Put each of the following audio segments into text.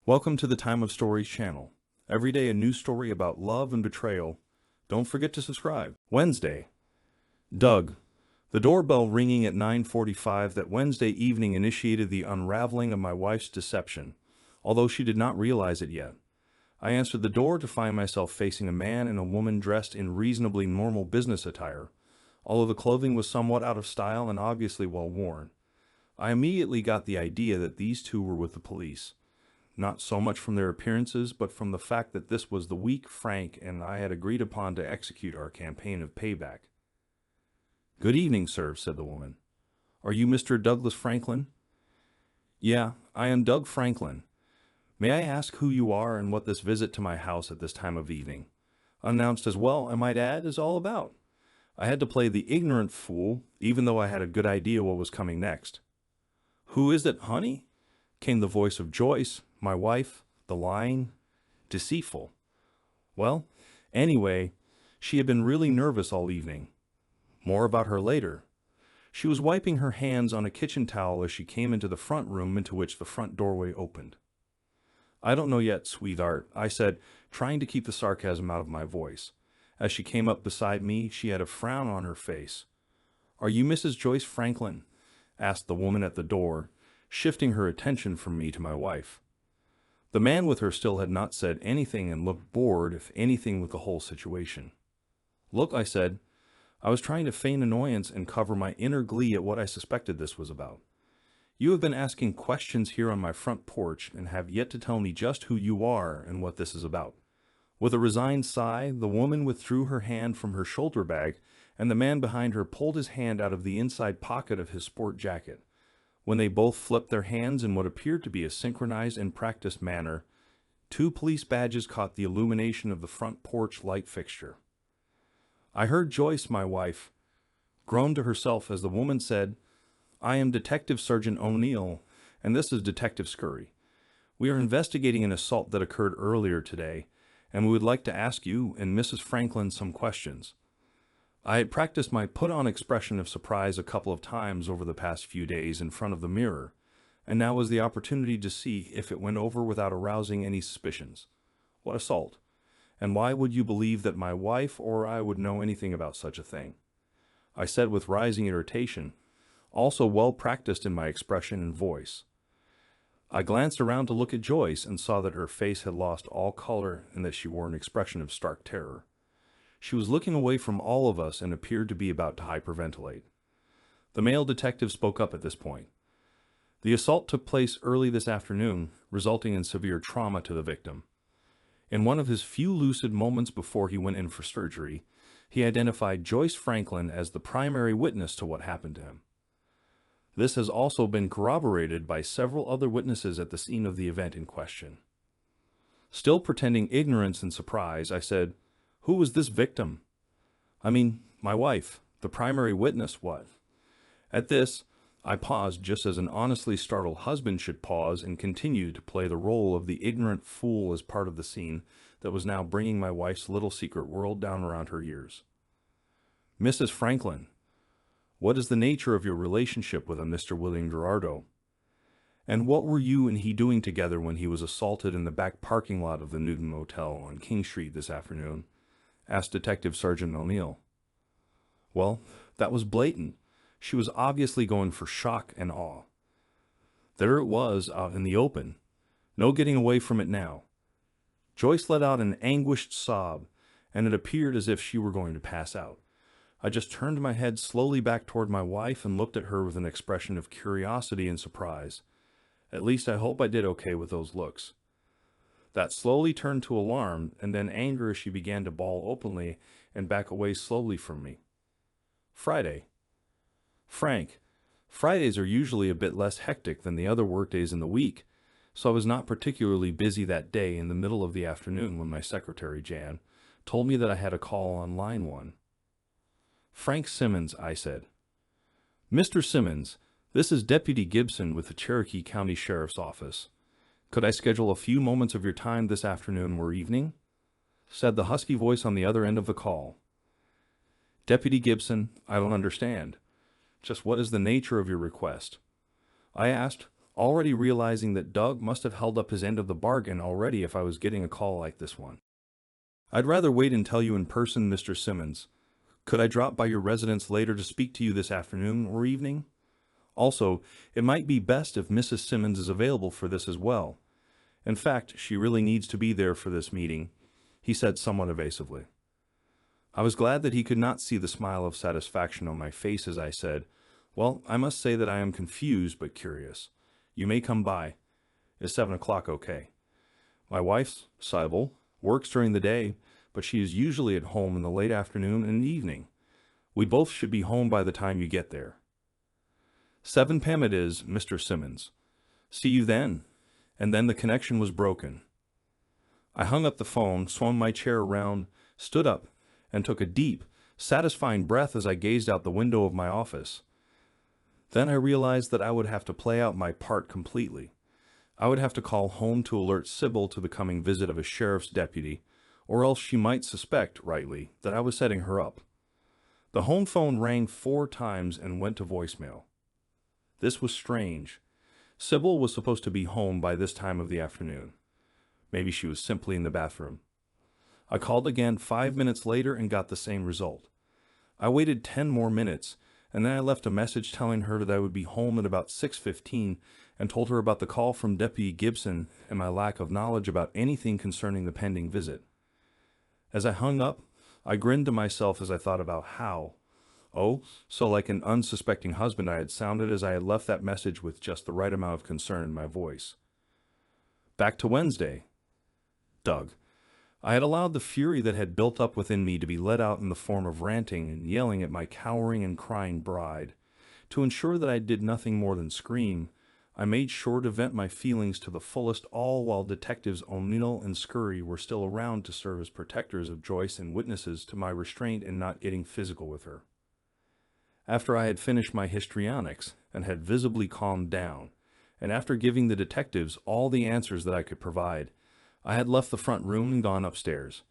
Welcome to the Time of Stories channel. Every day a new story about love and betrayal. Don't forget to subscribe. Wednesday. Doug. The doorbell ringing at 9:45 that Wednesday evening initiated the unraveling of my wife's deception, although she did not realize it yet. I answered the door to find myself facing a man and a woman dressed in reasonably normal business attire, although the clothing was somewhat out of style and obviously well worn. I immediately got the idea that these two were with the police. Not so much from their appearances, but from the fact that this was the week Frank and I had agreed upon to execute our campaign of payback. "Good evening, sir," said the woman. "Are you Mr. Douglas Franklin?" "Yeah, I am Doug Franklin. May I ask who you are and what this visit to my house at this time of evening, unannounced as well, I might add, is all about?" I had to play the ignorant fool, even though I had a good idea what was coming next. "Who is it, honey?" came the voice of Joyce, my wife, the lying, deceitful. Well, anyway, she had been really nervous all evening. More about her later. She was wiping her hands on a kitchen towel as she came into the front room into which the front doorway opened. "I don't know yet, sweetheart," I said, trying to keep the sarcasm out of my voice. As she came up beside me, she had a frown on her face. "Are you Mrs. Joyce Franklin?" asked the woman at the door, shifting her attention from me to my wife. The man with her still had not said anything and looked bored, if anything, with the whole situation. "Look," I said. I was trying to feign annoyance and cover my inner glee at what I suspected this was about. "You have been asking questions here on my front porch and have yet to tell me just who you are and what this is about." With a resigned sigh, the woman withdrew her hand from her shoulder bag, and the man behind her pulled his hand out of the inside pocket of his sport jacket. When they both flipped their hands in what appeared to be a synchronized and practiced manner, two police badges caught the illumination of the front porch light fixture. I heard Joyce, my wife, groan to herself as the woman said, "I am Detective Sergeant O'Neill, and this is Detective Scurry. We are investigating an assault that occurred earlier today, and we would like to ask you and Mrs. Franklin some questions." I had practiced my put-on expression of surprise a couple of times over the past few days in front of the mirror, and now was the opportunity to see if it went over without arousing any suspicions. What assault? And why would you believe that my wife or I would know anything about such a thing? I said with rising irritation, also well practiced in my expression and voice. I glanced around to look at Joyce and saw that her face had lost all color and that she wore an expression of stark terror. She was looking away from all of us and appeared to be about to hyperventilate. The male detective spoke up at this point. "The assault took place early this afternoon, resulting in severe trauma to the victim. In one of his few lucid moments before he went in for surgery, he identified Joyce Franklin as the primary witness to what happened to him. This has also been corroborated by several other witnesses at the scene of the event in question." Still pretending ignorance and surprise, I said, "Who was this victim?" "I mean, my wife. The primary witness, what?" At this, I paused just as an honestly startled husband should pause and continue to play the role of the ignorant fool as part of the scene that was now bringing my wife's little secret world down around her ears. "Mrs. Franklin, what is the nature of your relationship with a Mr. William Gerardo? And what were you and he doing together when he was assaulted in the back parking lot of the Newton Motel on King Street this afternoon?" asked Detective Sergeant O'Neill. Well, that was blatant. She was obviously going for shock and awe. There it was out in the open. No getting away from it now. Joyce let out an anguished sob, and it appeared as if she were going to pass out. I just turned my head slowly back toward my wife and looked at her with an expression of curiosity and surprise. At least I hope I did okay with those looks. That slowly turned to alarm and then anger as she began to bawl openly and back away slowly from me. Friday. Frank, Fridays are usually a bit less hectic than the other workdays in the week, so I was not particularly busy that day in the middle of the afternoon when my secretary, Jan, told me that I had a call on line 1. "Frank Simmons," I said. "Mr. Simmons, this is Deputy Gibson with the Cherokee County Sheriff's Office. Could I schedule a few moments of your time this afternoon or evening?" said the husky voice on the other end of the call. "Deputy Gibson, I don't understand. Just what is the nature of your request?" I asked, already realizing that Doug must have held up his end of the bargain already if I was getting a call like this one. I'd rather wait and tell you in person, Mr. Simmons. Could I drop by your residence later to speak to you this afternoon or evening? Also, it might be best if Mrs. Simmons is available for this as well. In fact, she really needs to be there for this meeting, he said somewhat evasively. I was glad that he could not see the smile of satisfaction on my face as I said, "Well, I must say that I am confused but curious. You may come by. Is 7 o'clock okay? My wife, Sybil, works during the day, but she is usually at home in the late afternoon and evening. We both should be home by the time you get there." 7 p.m. it is, Mr. Simmons. See you then. And then the connection was broken. I hung up the phone, swung my chair around, stood up, and took a deep, satisfying breath as I gazed out the window of my office. Then I realized that I would have to play out my part completely. I would have to call home to alert Sybil to the coming visit of a sheriff's deputy, or else she might suspect, rightly, that I was setting her up. The home phone rang 4 times and went to voicemail. This was strange. Sybil was supposed to be home by this time of the afternoon. Maybe she was simply in the bathroom. I called again 5 minutes later and got the same result. I waited 10 more minutes, and then I left a message telling her that I would be home at about 6:15 and told her about the call from Deputy Gibson and my lack of knowledge about anything concerning the pending visit. As I hung up, I grinned to myself as I thought about how, so like an unsuspecting husband I had sounded as I had left that message with just the right amount of concern in my voice. Back to Wednesday. Doug. I had allowed the fury that had built up within me to be let out in the form of ranting and yelling at my cowering and crying bride. To ensure that I did nothing more than scream, I made sure to vent my feelings to the fullest, all while Detectives O'Neill and Scurry were still around to serve as protectors of Joyce and witnesses to my restraint in not getting physical with her. After I had finished my histrionics and had visibly calmed down, and after giving the detectives all the answers that I could provide, I had left the front room and gone upstairs.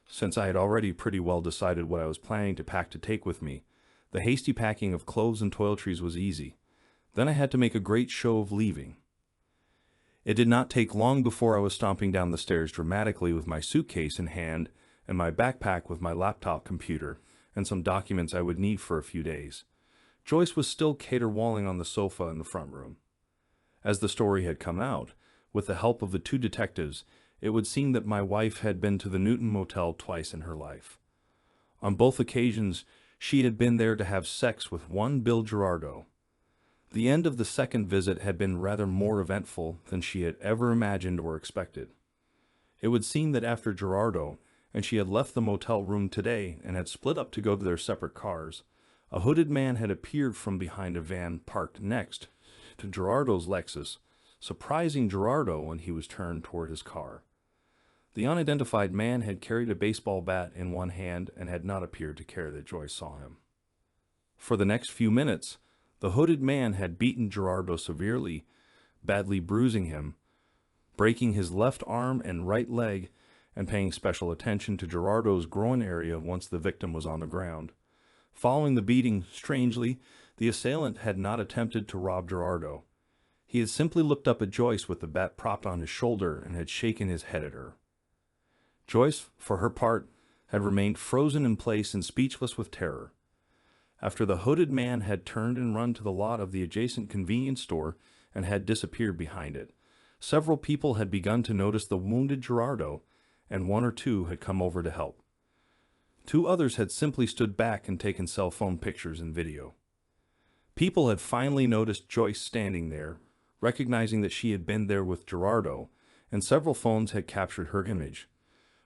Since I had already pretty well decided what I was planning to pack to take with me, the hasty packing of clothes and toiletries was easy. Then I had to make a great show of leaving. It did not take long before I was stomping down the stairs dramatically with my suitcase in hand and my backpack with my laptop computer and some documents I would need for a few days. Joyce was still caterwauling on the sofa in the front room. As the story had come out, with the help of the 2 detectives, it would seem that my wife had been to the Newton Motel twice in her life. On both occasions, she had been there to have sex with one Bill Gerardo. The end of the second visit had been rather more eventful than she had ever imagined or expected. It would seem that after Gerardo and she had left the motel room today and had split up to go to their separate cars, a hooded man had appeared from behind a van parked next to Gerardo's Lexus, surprising Gerardo when he was turned toward his car. The unidentified man had carried a baseball bat in one hand and had not appeared to care that Joyce saw him. For the next few minutes, the hooded man had beaten Gerardo severely, badly bruising him, breaking his left arm and right leg, and paying special attention to Gerardo's groin area once the victim was on the ground. Following the beating, strangely, the assailant had not attempted to rob Gerardo. He had simply looked up at Joyce with the bat propped on his shoulder and had shaken his head at her. Joyce, for her part, had remained frozen in place and speechless with terror. After the hooded man had turned and run to the lot of the adjacent convenience store and had disappeared behind it, several people had begun to notice the wounded Gerardo, and 1 or 2 had come over to help. 2 others had simply stood back and taken cell phone pictures and video. People had finally noticed Joyce standing there, recognizing that she had been there with Gerardo, and several phones had captured her image.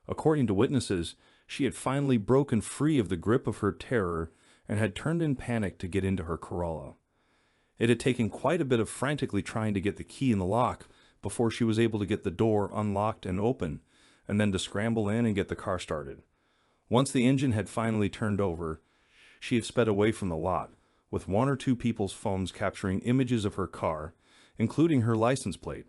According to witnesses, she had finally broken free of the grip of her terror and had turned in panic to get into her Corolla. It had taken quite a bit of frantically trying to get the key in the lock before she was able to get the door unlocked and open, and then to scramble in and get the car started. Once the engine had finally turned over, she had sped away from the lot, with 1 or 2 people's phones capturing images of her car, including her license plate.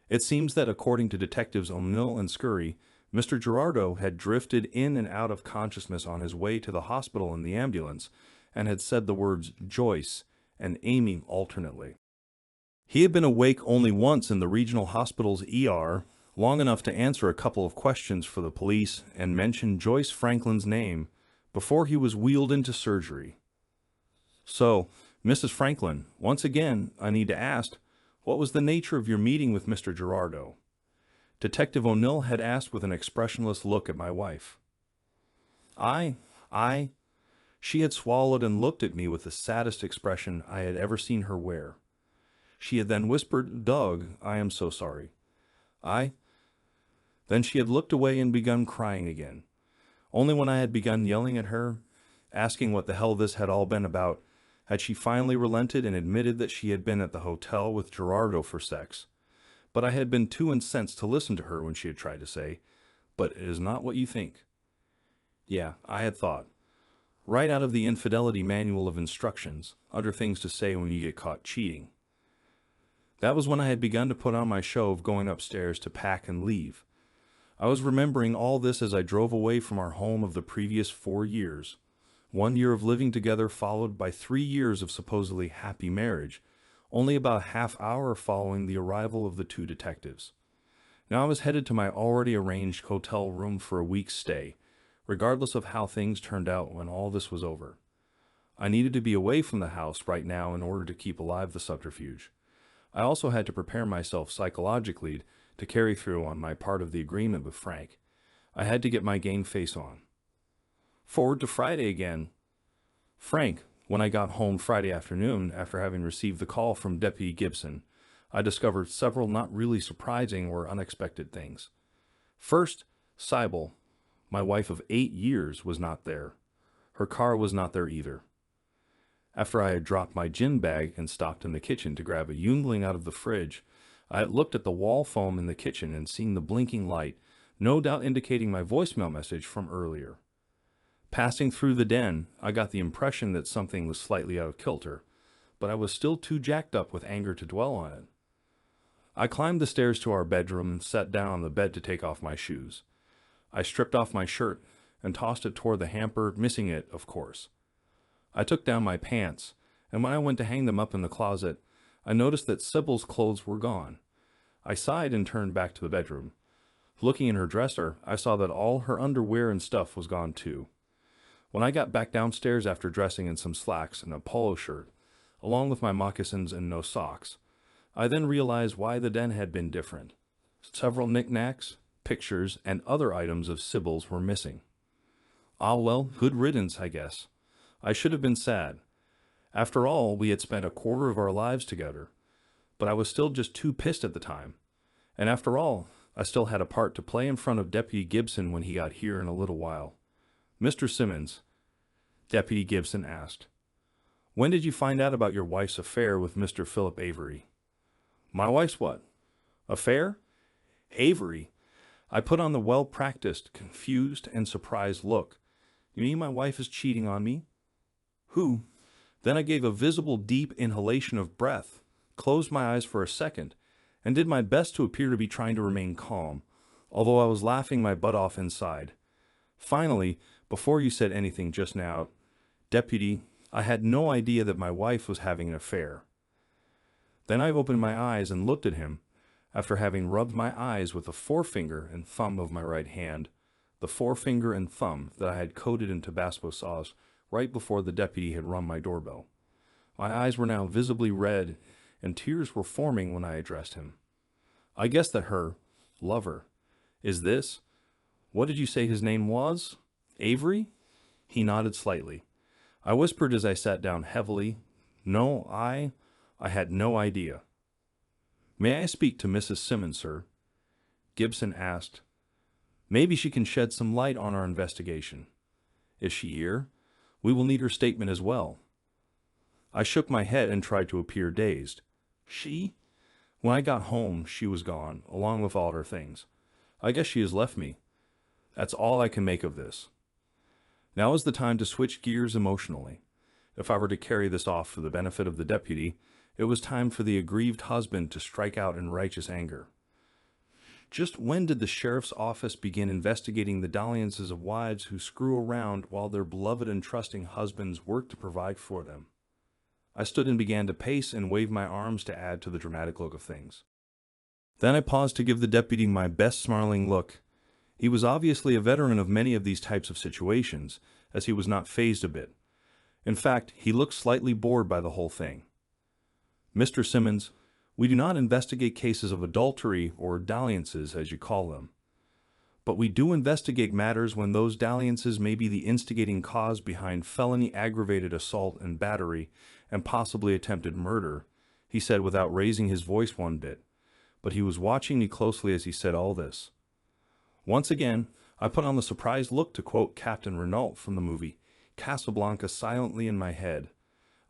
It seems that according to Detectives O'Neill and Scurry, Mr. Gerardo had drifted in and out of consciousness on his way to the hospital in the ambulance and had said the words Joyce and Amy alternately. He had been awake only once in the regional hospital's ER, long enough to answer a couple of questions for the police and mention Joyce Franklin's name before he was wheeled into surgery. So, Mrs. Franklin, once again, I need to ask, what was the nature of your meeting with Mr. Gerardo? Detective O'Neill had asked with an expressionless look at my wife. I. She had swallowed and looked at me with the saddest expression I had ever seen her wear. She had then whispered, "Doug, I am so sorry." Then she had looked away and begun crying again. Only when I had begun yelling at her, asking what the hell this had all been about, had she finally relented and admitted that she had been at the hotel with Gerardo for sex. But I had been too incensed to listen to her when she had tried to say, "But it is not what you think." Yeah, I had thought. Right out of the infidelity manual of instructions, other things to say when you get caught cheating. That was when I had begun to put on my show of going upstairs to pack and leave. I was remembering all this as I drove away from our home of the previous 4 years. 1 year of living together followed by 3 years of supposedly happy marriage, only about a half hour following the arrival of the 2 detectives. Now I was headed to my already arranged hotel room for a week's stay, regardless of how things turned out when all this was over. I needed to be away from the house right now in order to keep alive the subterfuge. I also had to prepare myself psychologically to carry through on my part of the agreement with Frank. I had to get my game face on. Forward to Friday again. Frank, when I got home Friday afternoon after having received the call from Deputy Gibson, I discovered several not really surprising or unexpected things. First, Sybil, my wife of 8 years, was not there. Her car was not there either. After I had dropped my gin bag and stopped in the kitchen to grab a Yungling out of the fridge, I had looked at the wall foam in the kitchen and seen the blinking light, no doubt indicating my voicemail message from earlier. Passing through the den, I got the impression that something was slightly out of kilter, but I was still too jacked up with anger to dwell on it. I climbed the stairs to our bedroom and sat down on the bed to take off my shoes. I stripped off my shirt and tossed it toward the hamper, missing it, of course. I took down my pants, and when I went to hang them up in the closet, I noticed that Sybil's clothes were gone. I sighed and turned back to the bedroom. Looking in her dresser, I saw that all her underwear and stuff was gone too. When I got back downstairs after dressing in some slacks and a polo shirt, along with my moccasins and no socks, I then realized why the den had been different. Several knickknacks, pictures, and other items of Sybil's were missing. Ah well, good riddance, I guess. I should have been sad. After all, we had spent a quarter of our lives together, but I was still just too pissed at the time. And after all, I still had a part to play in front of Deputy Gibson when he got here in a little while. "Mr. Simmons," Deputy Gibson asked, "when did you find out about your wife's affair with Mr. Philip Avery?" "My wife's what? Affair? Avery?" I put on the well-practiced, confused, and surprised look. "You mean my wife is cheating on me?" "Who?" Then I gave a visible deep inhalation of breath, closed my eyes for a second, and did my best to appear to be trying to remain calm, although I was laughing my butt off inside. Finally, before you said anything just now, "Deputy, I had no idea that my wife was having an affair." Then I opened my eyes and looked at him, after having rubbed my eyes with the forefinger and thumb of my right hand, the forefinger and thumb that I had coated in Tabasco sauce right before the deputy had rung my doorbell. My eyes were now visibly red, and tears were forming when I addressed him. "I guess that her lover is this. What did you say his name was? Avery?" He nodded slightly. I whispered as I sat down heavily, "No, I had no idea." "May I speak to Mrs. Simmons, sir?" Gibson asked. "Maybe she can shed some light on our investigation." "Is she here? We will need her statement as well." I shook my head and tried to appear dazed. "She? When I got home, she was gone, along with all her things. I guess she has left me. That's all I can make of this." Now is the time to switch gears emotionally. If I were to carry this off for the benefit of the deputy, it was time for the aggrieved husband to strike out in righteous anger. Just when did the sheriff's office begin investigating the dalliances of wives who screw around while their beloved and trusting husbands work to provide for them? I stood and began to pace and wave my arms to add to the dramatic look of things. Then I paused to give the deputy my best snarling look. He was obviously a veteran of many of these types of situations, as he was not fazed a bit. In fact, he looked slightly bored by the whole thing. "Mr. Simmons, we do not investigate cases of adultery or dalliances, as you call them. But we do investigate matters when those dalliances may be the instigating cause behind felony aggravated assault and battery and possibly attempted murder," he said without raising his voice one bit. But he was watching me closely as he said all this. Once again, I put on the surprised look to quote Captain Renault from the movie Casablanca silently in my head.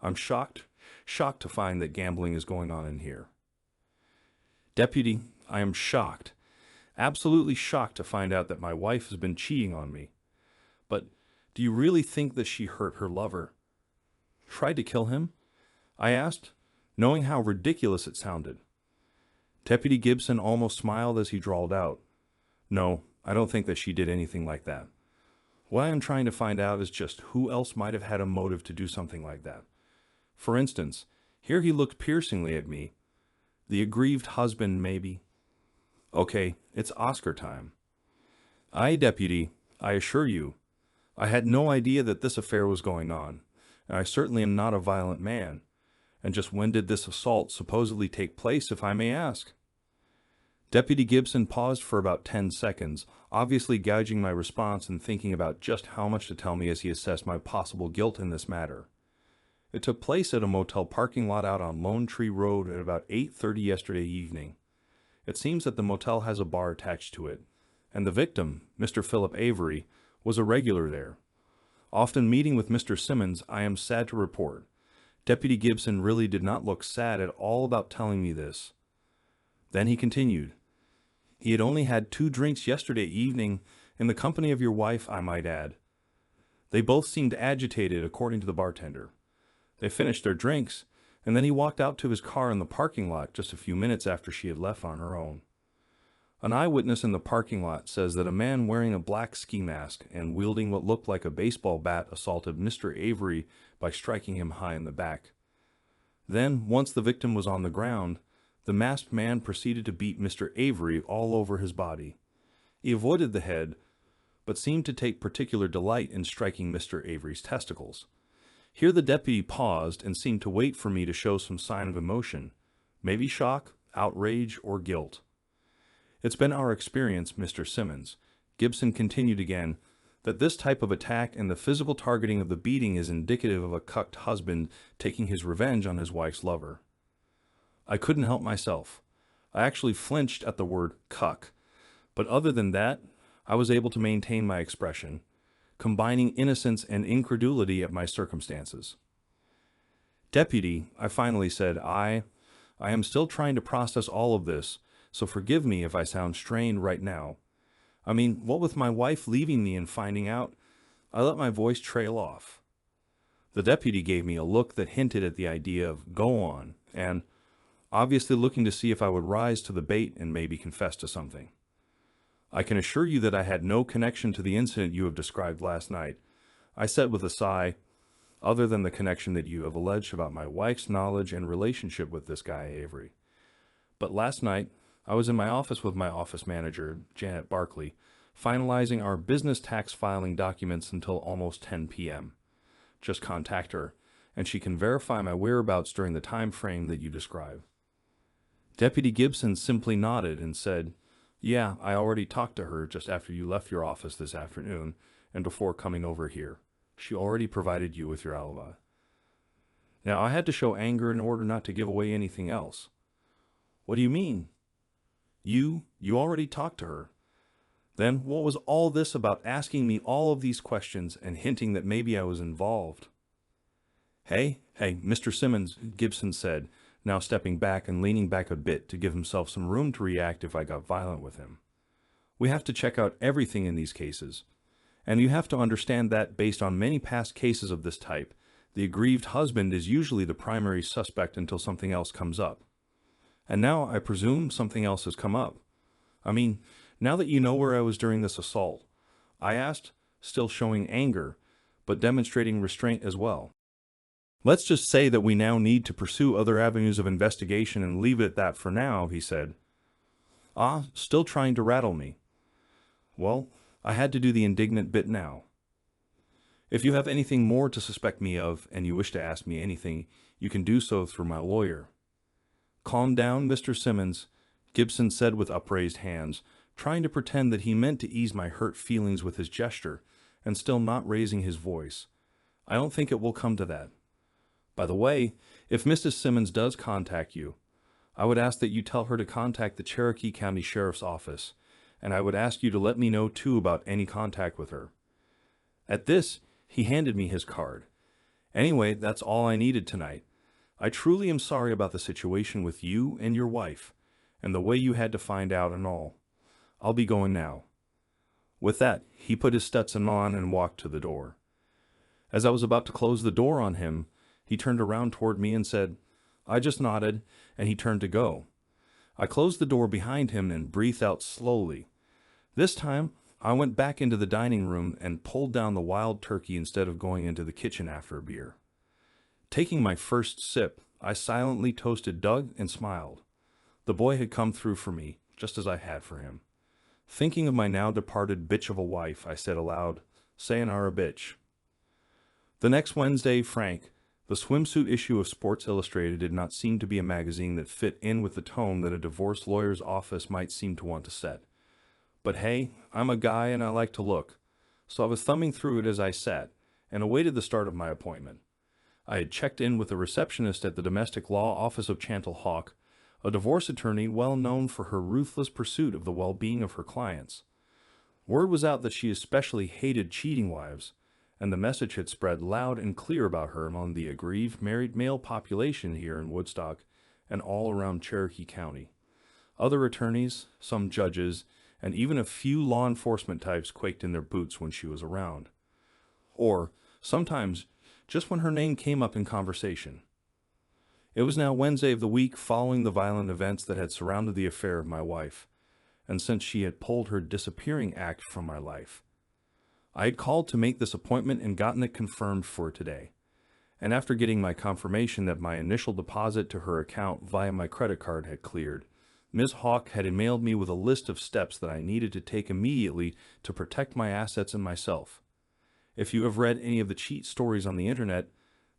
"I'm shocked to find that gambling is going on in here." "Deputy, I am shocked, absolutely shocked to find out that my wife has been cheating on me. But do you really think that she hurt her lover?" "Tried to kill him?" I asked, knowing how ridiculous it sounded. Deputy Gibson almost smiled as he drawled out, "No, I don't think that she did anything like that. What I am trying to find out is just who else might have had a motive to do something like that. For instance," here he looked piercingly at me, "the aggrieved husband, maybe." "Okay, it's Oscar time." "Aye, deputy, I assure you. I had no idea that this affair was going on, and I certainly am not a violent man. And just when did this assault supposedly take place, if I may ask?" Deputy Gibson paused for about 10 seconds, obviously gauging my response and thinking about just how much to tell me as he assessed my possible guilt in this matter. "It took place at a motel parking lot out on Lone Tree Road at about 8:30 yesterday evening. It seems that the motel has a bar attached to it, and the victim, Mr. Philip Avery, was a regular there. Often meeting with Mr. Simmons, I am sad to report. Deputy Gibson really did not look sad at all about telling me this. Then he continued, He had only had 2 drinks yesterday evening, in the company of your wife, I might add. They both seemed agitated, according to the bartender. They finished their drinks, and then he walked out to his car in the parking lot just a few minutes after she had left on her own. An eyewitness in the parking lot says that a man wearing a black ski mask and wielding what looked like a baseball bat assaulted Mr. Avery by striking him high in the back. Then, once the victim was on the ground, the masked man proceeded to beat Mr. Avery all over his body. He avoided the head, but seemed to take particular delight in striking Mr. Avery's testicles. Here the deputy paused and seemed to wait for me to show some sign of emotion, maybe shock, outrage, or guilt. It's been our experience, Mr. Simmons, Gibson continued again, that this type of attack and the physical targeting of the beating is indicative of a cucked husband taking his revenge on his wife's lover. I couldn't help myself. I actually flinched at the word cuck, but other than that, I was able to maintain my expression, combining innocence and incredulity at my circumstances. Deputy, I finally said, I am still trying to process all of this, so forgive me if I sound strained right now. I mean, what with my wife leaving me and finding out, I let my voice trail off. The deputy gave me a look that hinted at the idea of go on, and obviously looking to see if I would rise to the bait and maybe confess to something. I can assure you that I had no connection to the incident you have described last night, I said with a sigh, other than the connection that you have alleged about my wife's knowledge and relationship with this guy, Avery. But last night, I was in my office with my office manager, Janet Barkley, finalizing our business tax filing documents until almost 10 p.m. Just contact her, and she can verify my whereabouts during the time frame that you describe. Deputy Gibson simply nodded and said, Yeah, I already talked to her just after you left your office this afternoon and before coming over here. She already provided you with your alibi. Now, I had to show anger in order not to give away anything else. What do you mean? You already talked to her. Then what was all this about asking me all of these questions and hinting that maybe I was involved? Hey, Mr. Simmons, Gibson said, now stepping back and leaning back a bit to give himself some room to react if I got violent with him. We have to check out everything in these cases. And you have to understand that, based on many past cases of this type, the aggrieved husband is usually the primary suspect until something else comes up. And now, I presume, something else has come up. I mean, now that you know where I was during this assault, I asked, still showing anger, but demonstrating restraint as well. Let's just say that we now need to pursue other avenues of investigation and leave it at that for now, he said. Ah, still trying to rattle me. Well, I had to do the indignant bit now. If you have anything more to suspect me of, and you wish to ask me anything, you can do so through my lawyer. Calm down, Mr. Simmons, Gibson said with upraised hands, trying to pretend that he meant to ease my hurt feelings with his gesture, and still not raising his voice. I don't think it will come to that. By the way, if Mrs. Simmons does contact you, I would ask that you tell her to contact the Cherokee County Sheriff's Office, and I would ask you to let me know too about any contact with her. At this, he handed me his card. Anyway, that's all I needed tonight. I truly am sorry about the situation with you and your wife, and the way you had to find out and all. I'll be going now. With that, he put his Stetson on and walked to the door. As I was about to close the door on him, he turned around toward me and said, I just nodded, and he turned to go. I closed the door behind him and breathed out slowly. This time, I went back into the dining room and pulled down the wild turkey instead of going into the kitchen after a beer. Taking my first sip, I silently toasted Doug and smiled. The boy had come through for me, just as I had for him. Thinking of my now departed bitch of a wife, I said aloud, Sayonara, bitch. The next Wednesday, Frank, the swimsuit issue of Sports Illustrated did not seem to be a magazine that fit in with the tone that a divorce lawyer's office might seem to want to set. But hey, I'm a guy and I like to look, so I was thumbing through it as I sat, and awaited the start of my appointment. I had checked in with a receptionist at the domestic law office of Chantal Hawk, a divorce attorney well known for her ruthless pursuit of the well-being of her clients. Word was out that she especially hated cheating wives, and the message had spread loud and clear about her among the aggrieved married male population here in Woodstock and all around Cherokee County. Other attorneys, some judges, and even a few law enforcement types quaked in their boots when she was around. Or, sometimes, just when her name came up in conversation. It was now Wednesday of the week following the violent events that had surrounded the affair of my wife, and since she had pulled her disappearing act from my life. I had called to make this appointment and gotten it confirmed for today. And after getting my confirmation that my initial deposit to her account via my credit card had cleared, Ms. Hawk had emailed me with a list of steps that I needed to take immediately to protect my assets and myself. If you have read any of the cheat stories on the internet,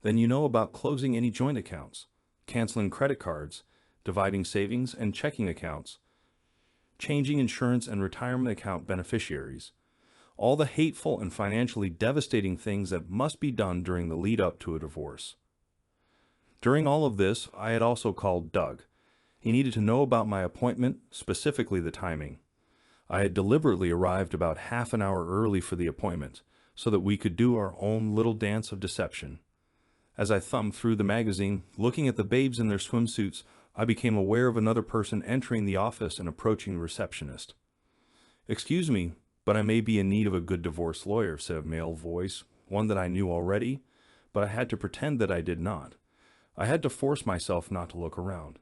then you know about closing any joint accounts, canceling credit cards, dividing savings and checking accounts, changing insurance and retirement account beneficiaries, all the hateful and financially devastating things that must be done during the lead up to a divorce. During all of this, I had also called Doug. He needed to know about my appointment, specifically the timing. I had deliberately arrived about half an hour early for the appointment, so that we could do our own little dance of deception. As I thumbed through the magazine, looking at the babes in their swimsuits, I became aware of another person entering the office and approaching the receptionist. Excuse me, but I may be in need of a good divorce lawyer, said a male voice, one that I knew already, but I had to pretend that I did not. I had to force myself not to look around.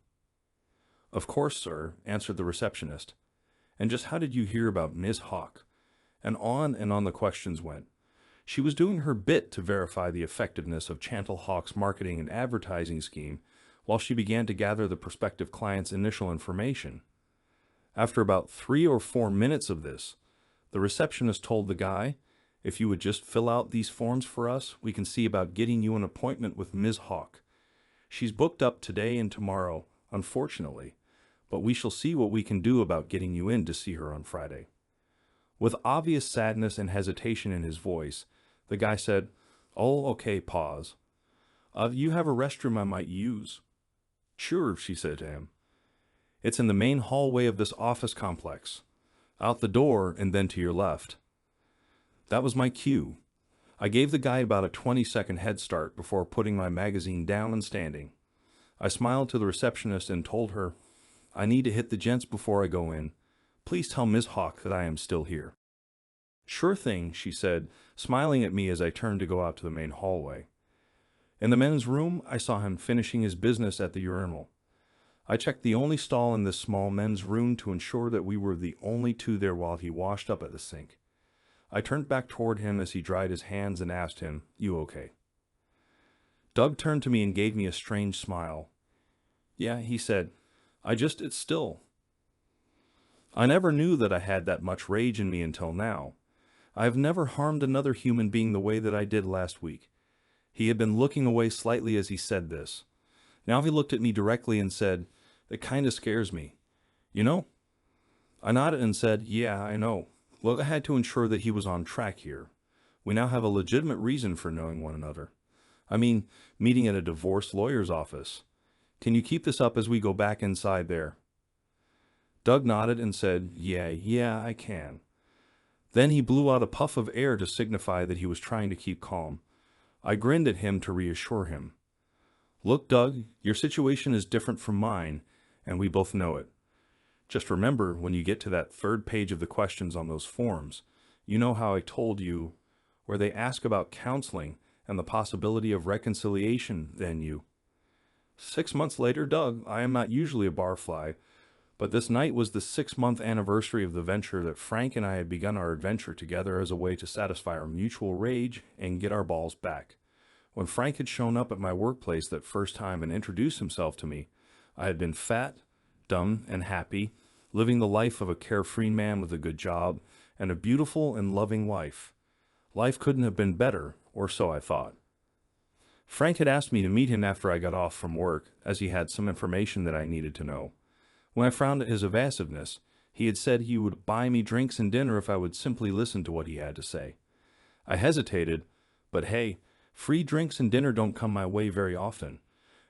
Of course, sir, answered the receptionist. And just how did you hear about Miss Hawk? And on the questions went. She was doing her bit to verify the effectiveness of Chantal Hawk's marketing and advertising scheme while she began to gather the prospective client's initial information. After about 3 or 4 minutes of this, the receptionist told the guy, if you would just fill out these forms for us, we can see about getting you an appointment with Ms. Hawk. She's booked up today and tomorrow, unfortunately, but we shall see what we can do about getting you in to see her on Friday. With obvious sadness and hesitation in his voice, the guy said, Oh, okay, pause. You have a restroom I might use. Sure, she said to him. It's in the main hallway of this office complex. Out the door and then to your left. That was my cue. I gave the guy about a 20-second head start before putting my magazine down and standing. I smiled to the receptionist and told her, I need to hit the gents before I go in. Please tell Miss Hawk that I am still here. Sure thing, she said, smiling at me as I turned to go out to the main hallway. In the men's room, I saw him finishing his business at the urinal. I checked the only stall in this small men's room to ensure that we were the only two there while he washed up at the sink. I turned back toward him as he dried his hands and asked him, You okay? Doug turned to me and gave me a strange smile. "Yeah," he said, it's still. I never knew that I had that much rage in me until now. I have never harmed another human being the way that I did last week." He had been looking away slightly as he said this. Now he looked at me directly and said, "It kinda scares me. You know?" I nodded and said, "Yeah, I know." Well, I had to ensure that he was on track here. We now have a legitimate reason for knowing one another. I mean, meeting at a divorce lawyer's office. Can you keep this up as we go back inside there? Doug nodded and said, Yeah, I can." Then he blew out a puff of air to signify that he was trying to keep calm. I grinned at him to reassure him. "Look, Doug, your situation is different from mine, and we both know it. Just remember, when you get to that third page of the questions on those forms, you know how I told you, where they ask about counseling and the possibility of reconciliation, then you." 6 months later, Doug, I am not usually a barfly, but this night was the 6-month anniversary of the venture that Frank and I had begun our adventure together as a way to satisfy our mutual rage and get our balls back. When Frank had shown up at my workplace that first time and introduced himself to me, I had been fat, dumb, and happy, living the life of a carefree man with a good job and a beautiful and loving wife. Life couldn't have been better, or so I thought. Frank had asked me to meet him after I got off from work, as he had some information that I needed to know. When I frowned at his evasiveness, he had said he would buy me drinks and dinner if I would simply listen to what he had to say. I hesitated, but hey, free drinks and dinner don't come my way very often,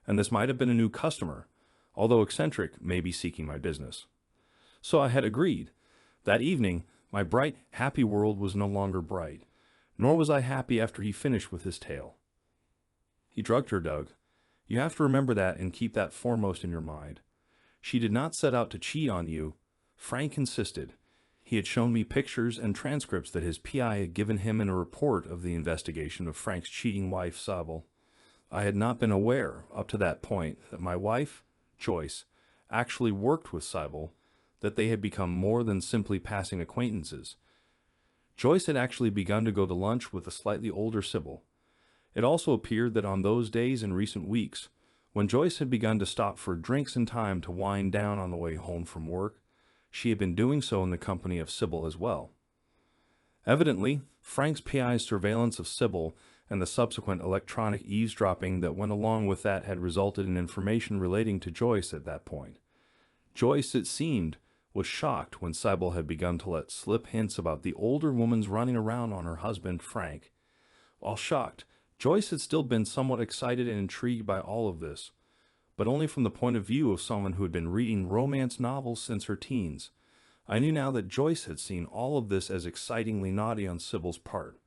and this might have been a new customer, although eccentric, maybe seeking my business. So I had agreed. That evening, my bright, happy world was no longer bright, nor was I happy after he finished with his tale. "He drugged her, Doug. You have to remember that and keep that foremost in your mind. She did not set out to cheat on you. Frank insisted. He had shown me pictures and transcripts that his PI had given him in a report of the investigation of Frank's cheating wife, Sybil. I had not been aware, up to that point, that my wife, Joyce, actually worked with Sybil, that they had become more than simply passing acquaintances. Joyce had actually begun to go to lunch with a slightly older Sybil. It also appeared that on those days in recent weeks, when Joyce had begun to stop for drinks and time to wind down on the way home from work, she had been doing so in the company of Sybil as well. Evidently, Frank's PI's surveillance of Sybil and the subsequent electronic eavesdropping that went along with that had resulted in information relating to Joyce at that point. Joyce, it seemed, was shocked when Sybil had begun to let slip hints about the older woman's running around on her husband, Frank. While shocked, Joyce had still been somewhat excited and intrigued by all of this, but only from the point of view of someone who had been reading romance novels since her teens. I knew now that Joyce had seen all of this as excitingly naughty on Sybil's part,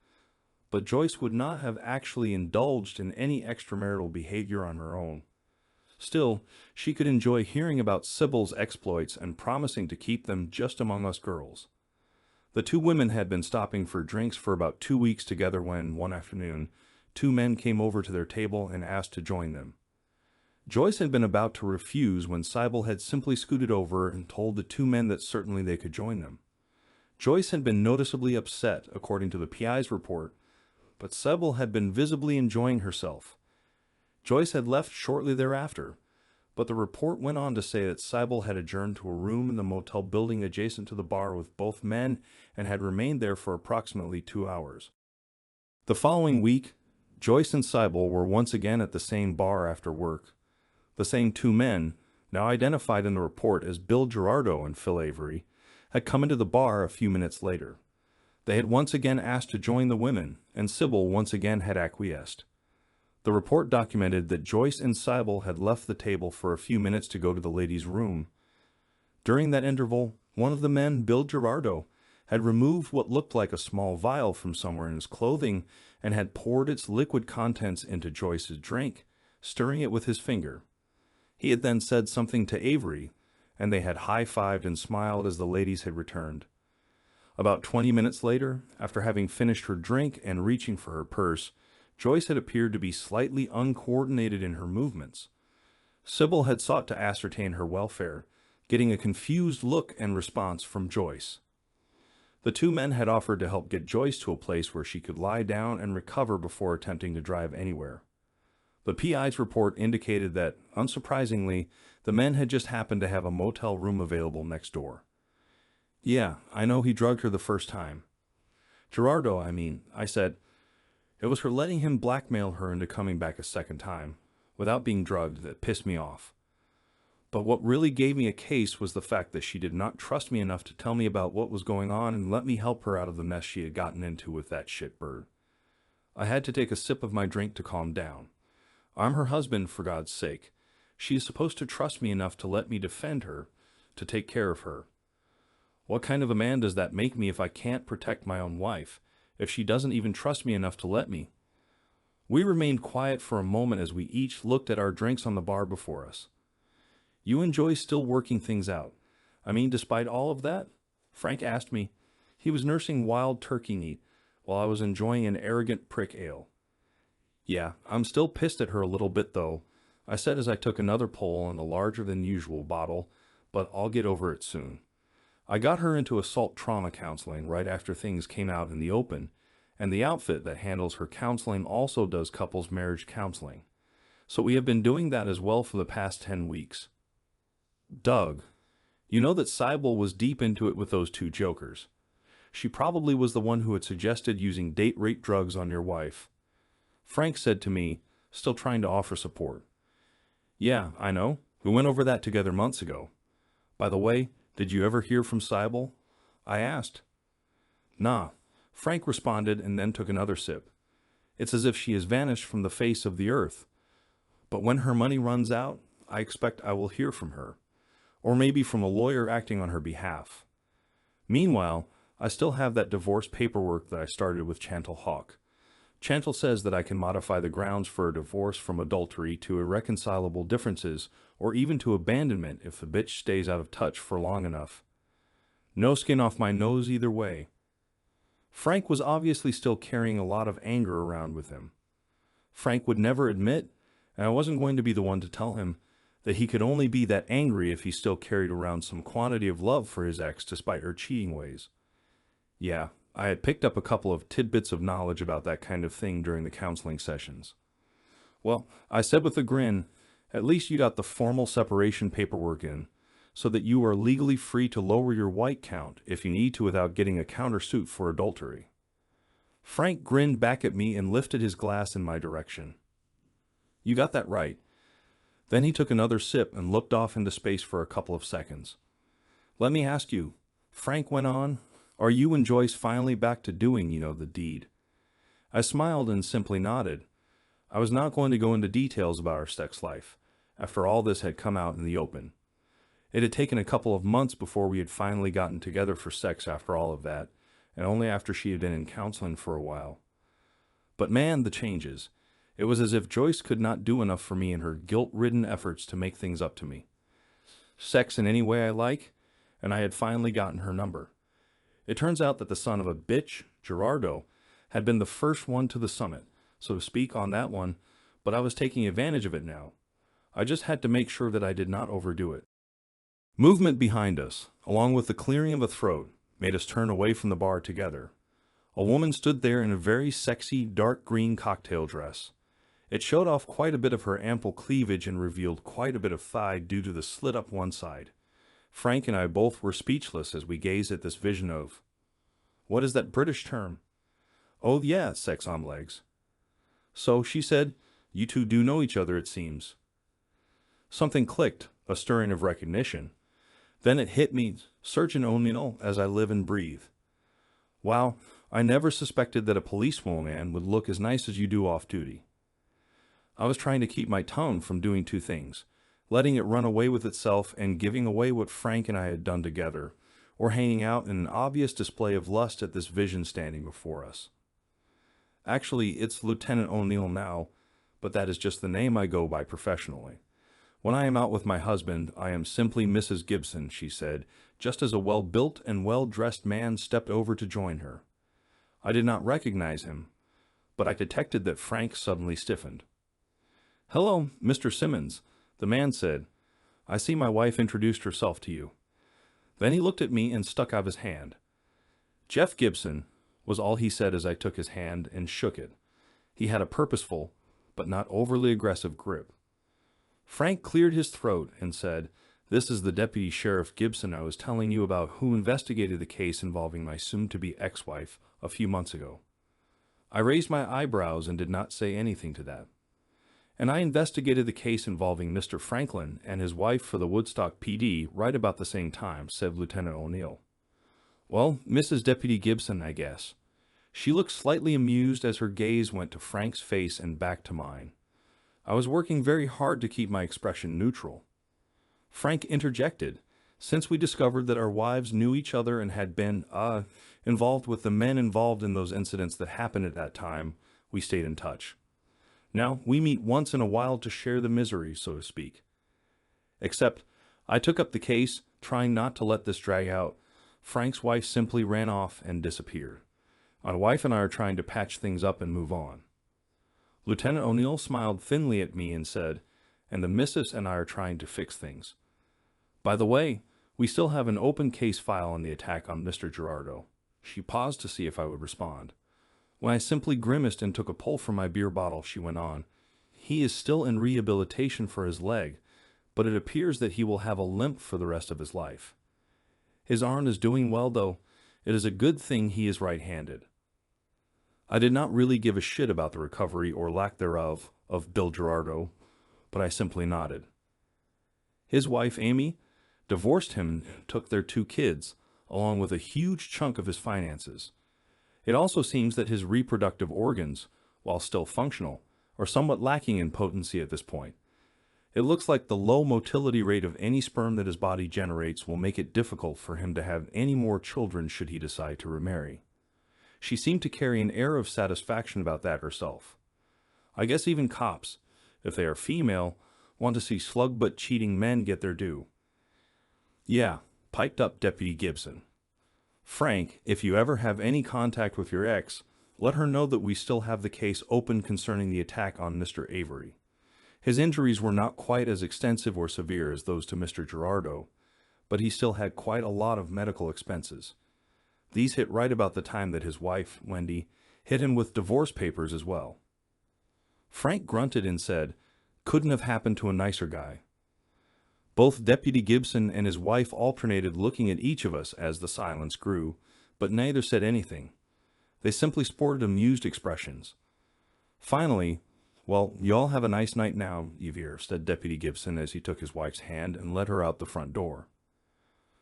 but Joyce would not have actually indulged in any extramarital behavior on her own. Still, she could enjoy hearing about Sybil's exploits and promising to keep them just among us girls. The two women had been stopping for drinks for about 2 weeks together when, one afternoon, 2 men came over to their table and asked to join them. Joyce had been about to refuse when Sybil had simply scooted over and told the 2 men that certainly they could join them. Joyce had been noticeably upset, according to the PI's report, but Sybil had been visibly enjoying herself. Joyce had left shortly thereafter, but the report went on to say that Sybil had adjourned to a room in the motel building adjacent to the bar with both men and had remained there for approximately 2 hours. The following week, Joyce and Sybil were once again at the same bar after work. The same 2 men, now identified in the report as Bill Gerardo and Phil Avery, had come into the bar a few minutes later. They had once again asked to join the women, and Sybil once again had acquiesced. The report documented that Joyce and Sybil had left the table for a few minutes to go to the ladies' room. During that interval, one of the men, Bill Gerardo, had removed what looked like a small vial from somewhere in his clothing and had poured its liquid contents into Joyce's drink, stirring it with his finger. He had then said something to Avery, and they had high-fived and smiled as the ladies had returned. About 20 minutes later, after having finished her drink and reaching for her purse, Joyce had appeared to be slightly uncoordinated in her movements. Sybil had sought to ascertain her welfare, getting a confused look and response from Joyce. The 2 men had offered to help get Joyce to a place where she could lie down and recover before attempting to drive anywhere. The PI's report indicated that, unsurprisingly, the men had just happened to have a motel room available next door. Yeah, I know he drugged her the first time. Gerardo, I said. It was her letting him blackmail her into coming back a second time, without being drugged, that pissed me off. But what really gave me a case was the fact that she did not trust me enough to tell me about what was going on and let me help her out of the mess she had gotten into with that shitbird. I had to take a sip of my drink to calm down. I'm her husband, for God's sake. She is supposed to trust me enough to let me defend her, to take care of her. What kind of a man does that make me if I can't protect my own wife, if she doesn't even trust me enough to let me? We remained quiet for a moment as we each looked at our drinks on the bar before us. You and Joyce still working things out. Despite all of that? Frank asked me. He was nursing wild turkey meat, while I was enjoying an arrogant prick ale. Yeah, I'm still pissed at her a little bit, though, I said as I took another pull on the larger-than-usual bottle, but I'll get over it soon. I got her into assault trauma counseling right after things came out in the open, and the outfit that handles her counseling also does couples marriage counseling. So we have been doing that as well for the past 10 weeks. Doug, you know that Cybele was deep into it with those two jokers. She probably was the one who had suggested using date-rape drugs on your wife. Frank said to me, still trying to offer support. Yeah, I know. We went over that together months ago. By the way, did you ever hear from Cybele? I asked. Nah, Frank responded and then took another sip. It's as if she has vanished from the face of the earth. But when her money runs out, I expect I will hear from her. Or maybe from a lawyer acting on her behalf. Meanwhile, I still have that divorce paperwork that I started with Chantal Hawk. Chantal says that I can modify the grounds for a divorce from adultery to irreconcilable differences or even to abandonment if the bitch stays out of touch for long enough. No skin off my nose either way. Frank was obviously still carrying a lot of anger around with him. Frank would never admit, and I wasn't going to be the one to tell him, that he could only be that angry if he still carried around some quantity of love for his ex despite her cheating ways. Yeah, I had picked up a couple of tidbits of knowledge about that kind of thing during the counseling sessions. Well, I said with a grin, at least you got the formal separation paperwork in, so that you are legally free to lower your white count if you need to without getting a countersuit for adultery. Frank grinned back at me and lifted his glass in my direction. You got that right. Then he took another sip and looked off into space for a couple of seconds. Let me ask you, Frank went on, are you and Joyce finally back to doing, the deed? I smiled and simply nodded. I was not going to go into details about our sex life, after all this had come out in the open. It had taken a couple of months before we had finally gotten together for sex after all of that, and only after she had been in counseling for a while. But man, the changes. It was as if Joyce could not do enough for me in her guilt-ridden efforts to make things up to me. Sex in any way I like, and I had finally gotten her number. It turns out that the son of a bitch, Gerardo, had been the first one to the summit, so to speak, on that one, but I was taking advantage of it now. I just had to make sure that I did not overdo it. Movement behind us, along with the clearing of a throat, made us turn away from the bar together. A woman stood there in a very sexy dark green cocktail dress. It showed off quite a bit of her ample cleavage and revealed quite a bit of thigh due to the slit up one side. Frank and I both were speechless as we gazed at this vision of, what is that British term? Oh yeah, sex on legs. So, she said, you two do know each other, it seems. Something clicked, a stirring of recognition. Then it hit me, Surgeon O'Neill, as I live and breathe. Wow, I never suspected that a policewoman would look as nice as you do off duty. I was trying to keep my tongue from doing two things, letting it run away with itself and giving away what Frank and I had done together, or hanging out in an obvious display of lust at this vision standing before us. Actually, it's Lieutenant O'Neill now, but that is just the name I go by professionally. When I am out with my husband, I am simply Mrs. Gibson, she said, just as a well-built and well-dressed man stepped over to join her. I did not recognize him, but I detected that Frank suddenly stiffened. Hello, Mr. Simmons, the man said. I see my wife introduced herself to you. Then he looked at me and stuck out his hand. Jeff Gibson, was all he said as I took his hand and shook it. He had a purposeful, but not overly aggressive grip. Frank cleared his throat and said, "This is the Deputy Sheriff Gibson I was telling you about, who investigated the case involving my soon-to-be ex-wife a few months ago." I raised my eyebrows and did not say anything to that. "And I investigated the case involving Mr. Franklin and his wife for the Woodstock PD right about the same time," said Lieutenant O'Neill. "Well, Mrs. Deputy Gibson, I guess." She looked slightly amused as her gaze went to Frank's face and back to mine. I was working very hard to keep my expression neutral. Frank interjected, "Since we discovered that our wives knew each other and had been, involved with the men involved in those incidents that happened at that time, we stayed in touch. Now, we meet once in a while to share the misery, so to speak. Except, I took up the case, trying not to let this drag out. Frank's wife simply ran off and disappeared. My wife and I are trying to patch things up and move on." Lieutenant O'Neill smiled thinly at me and said, "And the missus and I are trying to fix things. By the way, we still have an open case file on the attack on Mr. Gerardo." She paused to see if I would respond. When I simply grimaced and took a pull from my beer bottle, she went on, "He is still in rehabilitation for his leg, but it appears that he will have a limp for the rest of his life. His arm is doing well, though. It is a good thing he is right-handed." I did not really give a shit about the recovery or lack thereof of Bill Gerardo, but I simply nodded. His wife, Amy, divorced him and took their 2 kids, along with a huge chunk of his finances. It also seems that his reproductive organs, while still functional, are somewhat lacking in potency at this point. It looks like the low motility rate of any sperm that his body generates will make it difficult for him to have any more children should he decide to remarry. She seemed to carry an air of satisfaction about that herself. I guess even cops, if they are female, want to see slug-butt cheating men get their due. "Yeah," piped up Deputy Gibson. "Frank, if you ever have any contact with your ex, let her know that we still have the case open concerning the attack on Mr. Avery. His injuries were not quite as extensive or severe as those to Mr. Gerardo, but he still had quite a lot of medical expenses. These hit right about the time that his wife, Wendy, hit him with divorce papers as well." Frank grunted and said, "Couldn't have happened to a nicer guy." Both Deputy Gibson and his wife alternated looking at each of us as the silence grew, but neither said anything. They simply sported amused expressions. Finally, "Well, you all have a nice night now, Yvir," said Deputy Gibson as he took his wife's hand and led her out the front door.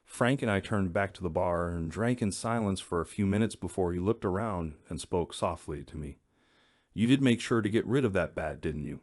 Frank and I turned back to the bar and drank in silence for a few minutes before he looked around and spoke softly to me. "You did make sure to get rid of that bat, didn't you?"